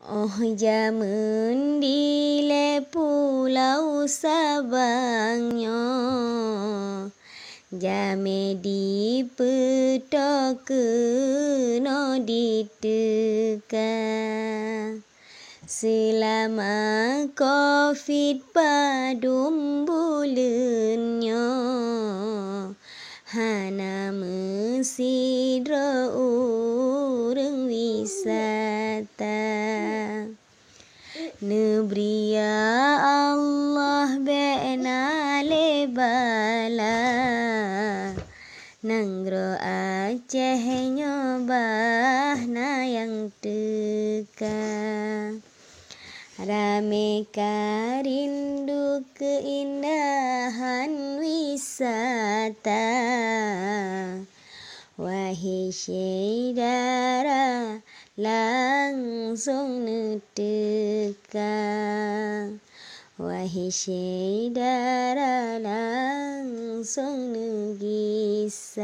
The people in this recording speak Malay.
Oh jamun di le pulau Sabangnya, jame di petok no diteka. Selama COVID padum bulannya, hana mesidra urang wisata. Nebria Allah bena lebala, nanggro Aceh nyobah na yang teka. Rame karindu keindahan wisata, wahai saudara langsung teka. Wahai saudara langsung gisah.